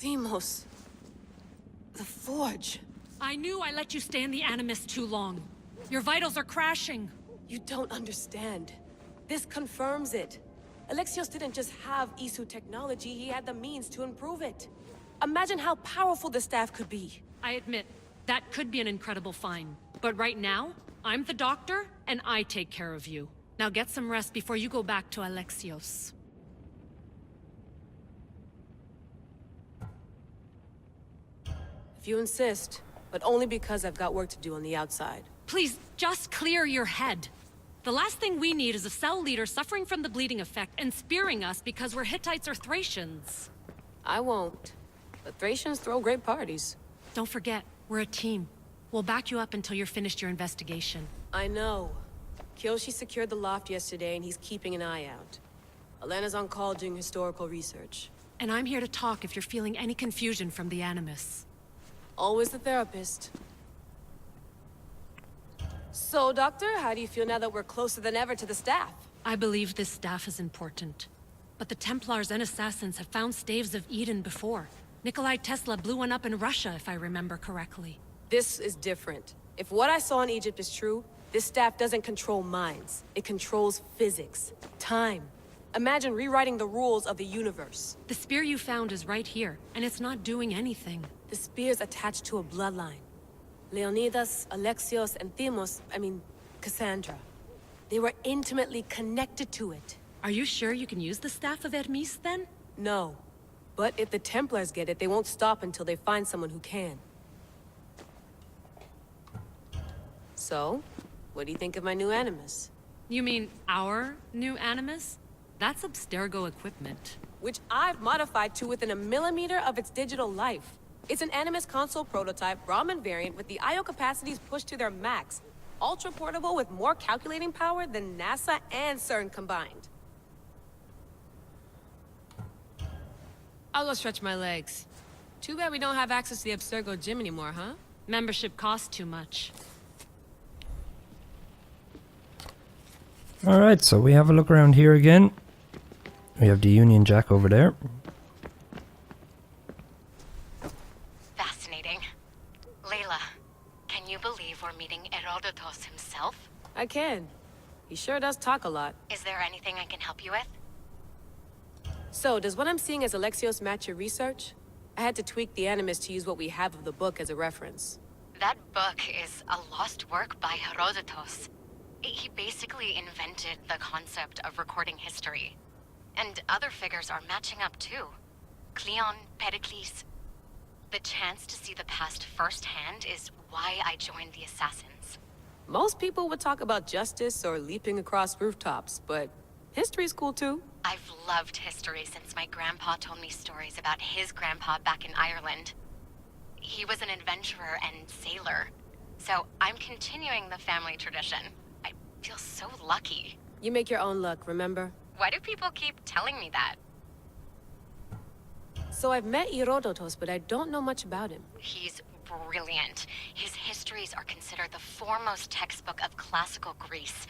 Themos. The Forge. I knew I let you stay in the Animus too long. Your vitals are crashing. You don't understand. This confirms it. Alexios didn't just have Isu technology, he had the means to improve it. Imagine how powerful the staff could be. I admit, that could be an incredible find. But right now, I'm the doctor, and I take care of you. Now get some rest before you go back to Alexios. If you insist, but only because I've got work to do on the outside. Please, just clear your head. The last thing we need is a cell leader suffering from the bleeding effect and spearing us because we're Hittites or Thracians. I won't. The Thracians throw great parties. Don't forget, we're a team. We'll back you up until you're finished your investigation. I know. Kyoshi secured the loft yesterday and he's keeping an eye out. Elena's on call doing historical research. And I'm here to talk if you're feeling any confusion from the Animus. Always the therapist. So, Doctor, how do you feel now that we're closer than ever to the staff? I believe this staff is important. But the Templars and Assassins have found staves of Eden before. Nikolai Tesla blew one up in Russia, if I remember correctly. This is different. If what I saw in Egypt is true, this staff doesn't control minds. It controls physics, time. Imagine rewriting the rules of the universe. The spear you found is right here, and it's not doing anything. The spear's attached to a bloodline. Leonidas, Alexios, and Cassandra. They were intimately connected to it. Are you sure you can use the Staff of Hermes, then? No. But if the Templars get it, they won't stop until they find someone who can. So, what do you think of my new Animus? You mean our new Animus? That's Abstergo equipment. Which I've modified to within a millimeter of its digital life. It's an Animus console prototype, Brahmin variant with the I/O capacities pushed to their max. Ultra portable with more calculating power than NASA and CERN combined. I'll go stretch my legs. Too bad we don't have access to the Abstergo gym anymore, huh? Membership costs too much. Alright, so we have a look around here again. We have the Union Jack over there. Fascinating. Layla, can you believe we're meeting Herodotus himself? I can. He sure does talk a lot. Is there anything I can help you with? So, does what I'm seeing as Alexios match your research? I had to tweak the Animus to use what we have of the book as a reference. That book is a lost work by Herodotus. He basically invented the concept of recording history. And other figures are matching up too. Cleon, Pericles. The chance to see the past firsthand is why I joined the Assassins. Most people would talk about justice or leaping across rooftops, but history's cool too. I've loved history since my grandpa told me stories about his grandpa back in Ireland. He was an adventurer and sailor, so I'm continuing the family tradition. I feel so lucky. You make your own luck, remember? Why do people keep telling me that? So I've met Herodotus, but I don't know much about him. He's brilliant. His histories are considered the foremost textbook of classical Greece.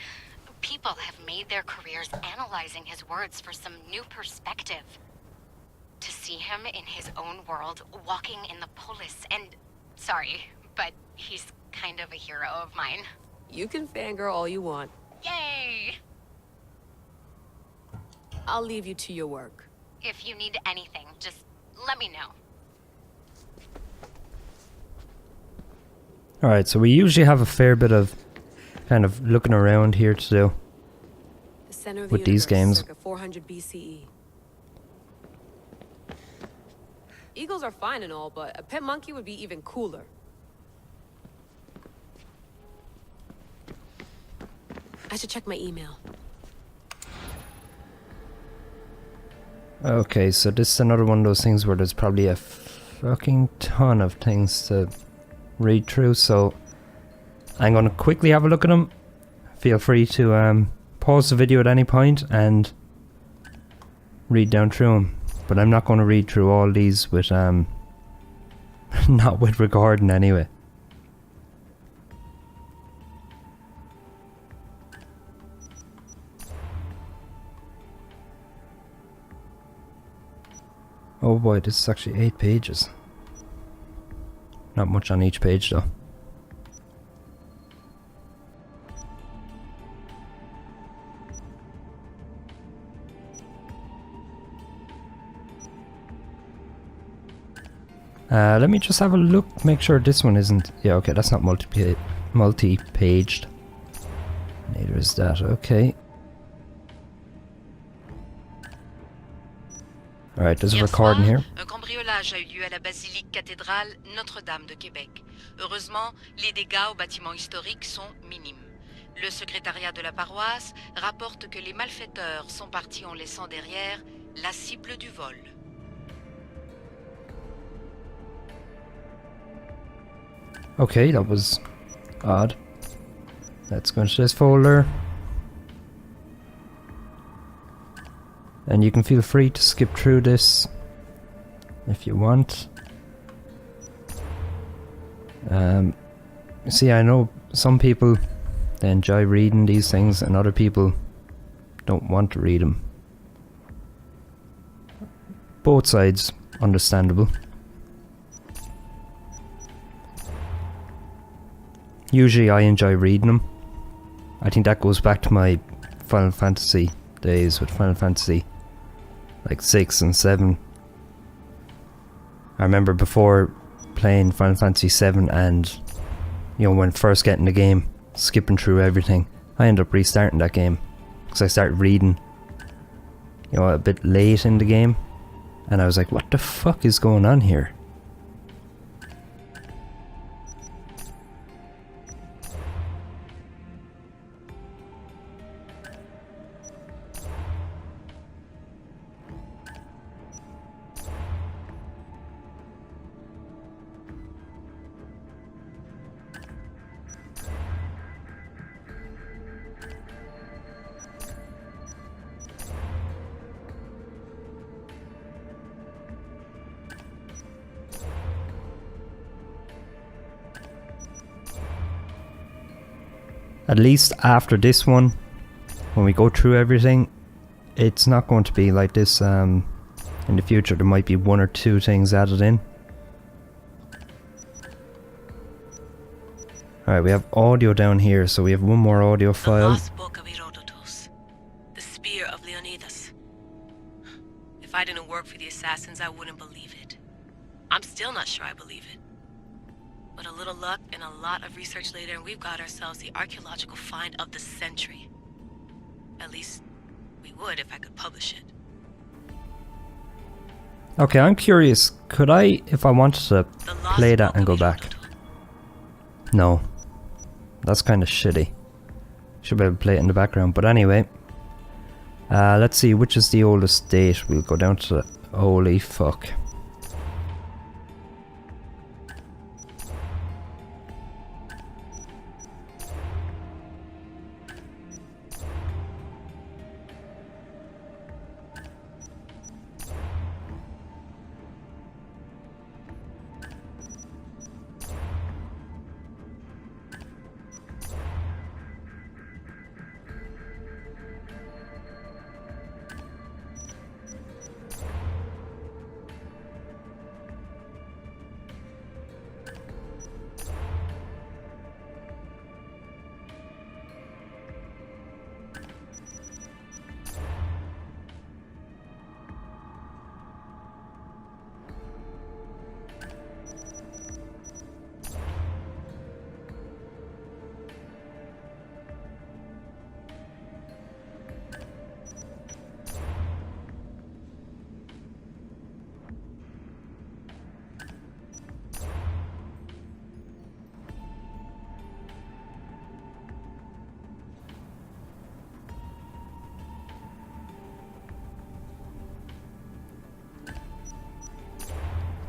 People have made their careers analyzing his words for some new perspective. To see him in his own world, walking in the polis, and... Sorry, but he's kind of a hero of mine. You can fangirl all you want. Yay! I'll leave you to your work. If you need anything, just let me know. Alright, so we usually have a fair bit of kind of looking around here to do The center of with the these universe, games. circa 400 BCE. Eagles are fine and all, but a pet monkey would be even cooler. I should check my email. Okay, so this is another one of those things where there's probably a fucking ton of things to read through, so I'm going to quickly have a look at them. Feel free to pause the video at any point and read down through them, but I'm not going to read through all these with not with recording anyway. Oh boy, this is actually 8 pages. Not much on each page though. Let me just have a look, make sure this one isn't... Yeah, okay, that's not multi-paged. Neither is that, okay. Alright, there's a recording here. Un cambriolage a eu lieu à la basilique cathédrale Notre-Dame de Québec. Heureusement, les dégâts au bâtiment historique sont minimes. Le secrétariat de la paroisse rapporte que les malfaiteurs sont partis en laissant derrière la cible du vol. Okay, that was odd. Let's go into this folder. And you can feel free to skip through this if you want. See, I know some people, they enjoy reading these things and other people don't want to read them. Both sides understandable. Usually I enjoy reading them. I think that goes back to my Final Fantasy days with Final Fantasy like 6 and 7. I remember before playing Final Fantasy 7 and, you know, when first getting the game, skipping through everything, I ended up restarting that game because I started reading, you know, a bit late in the game, and I was like, what the fuck is going on here? At least after this one, when we go through everything, it's not going to be like this in the future. There might be 1 or 2 things added in. Alright, we have audio down here, so we have one more audio file. The lost book of Herodotus. The spear of Leonidas. If I didn't work for the assassins, I wouldn't believe it. I'm still not sure I believe it. But a little luck and a lot of research later, and we've got ourselves the archaeological find of the century. At least, we would if I could publish it. Okay, I'm curious, could I, if I wanted to play that and go back? No. That's kind of shitty. Should be able to play it in the background, but anyway. Let's see, which is the oldest date? We'll go down to the... Holy fuck.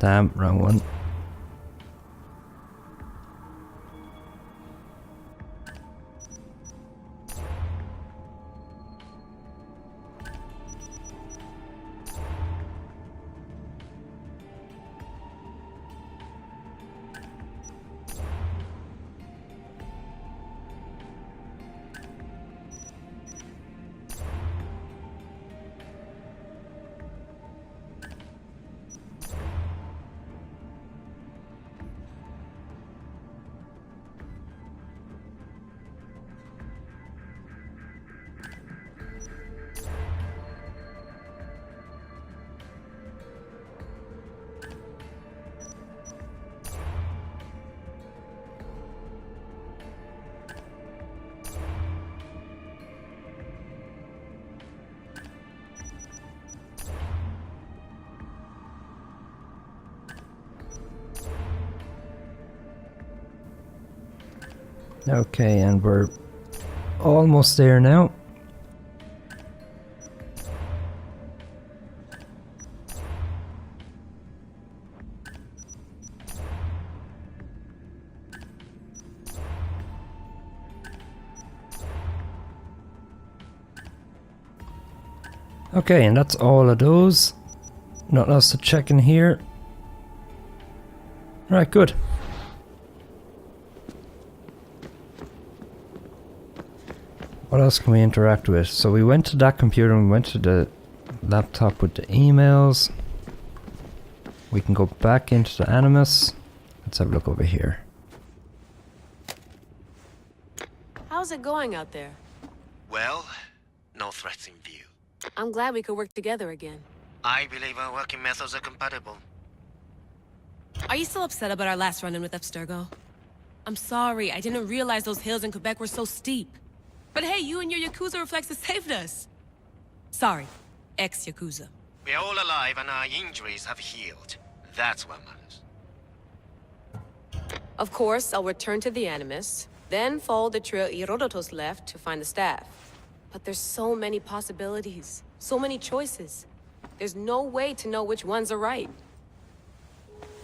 Damn, wrong one. Okay, and we're almost there now. Okay, and that's all of those. Nothing else to check in here. Alright, good. What else can we interact with? So we went to that computer and we went to the laptop with the emails. We can go back into the Animus. Let's have a look over here. How's it going out there? Well, no threats in view. I'm glad we could work together again. I believe our working methods are compatible. Are you still upset about our last run-in with Abstergo? I'm sorry, I didn't realize those hills in Quebec were so steep. But hey, you and your Yakuza reflexes saved us. Sorry, ex-Yakuza. We're all alive and our injuries have healed. That's what matters. Of course, I'll return to the Animus, then follow the trail Herodotus left to find the staff. But there's so many possibilities, so many choices. There's no way to know which ones are right.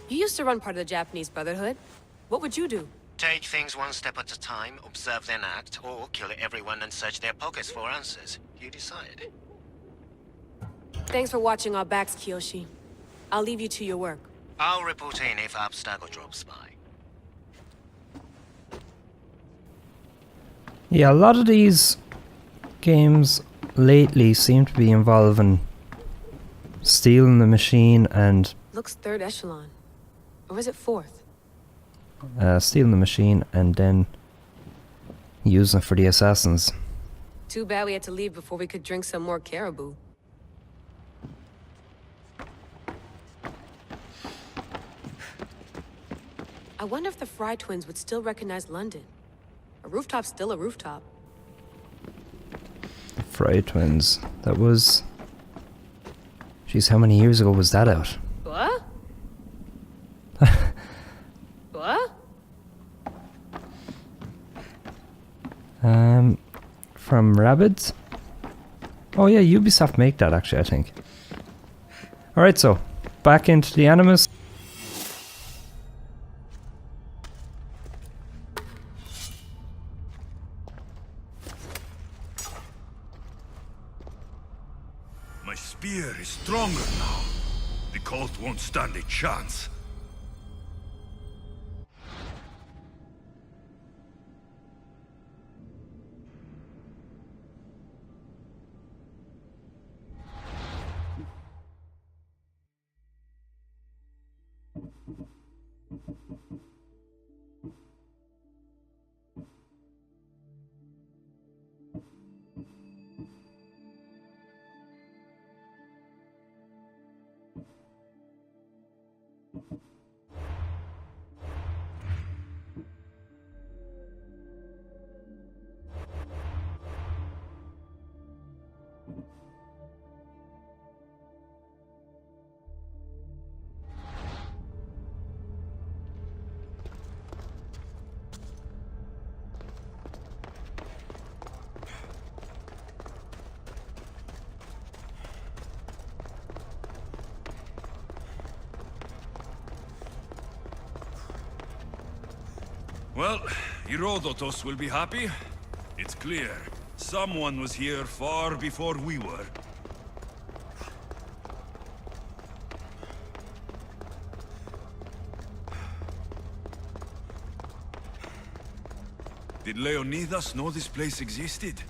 You used to run part of the Japanese Brotherhood. What would you do? Take things one step at a time, observe then act, or kill everyone and search their pockets for answers. You decide. Thanks for watching our backs, Kiyoshi. I'll leave you to your work. I'll report in if Abstergo drops by. Yeah, a lot of these games lately seem to be involving stealing the machine and Looks third echelon. Or is it fourth? stealing the machine and then using it for the assassins. Too bad we had to leave before we could drink some more caribou. I wonder if the Fry twins would still recognize London. A rooftop's still a rooftop. Fry Twins. That was... Jeez, how many years ago was that out? What? What? From Rabbids? Oh yeah, Ubisoft make that actually, I think. Alright, so, back into the Animus. My spear is stronger now. The cult won't stand a chance. Well, Herodotus will be happy. It's clear. Someone was here far before we were. Did Leonidas know this place existed?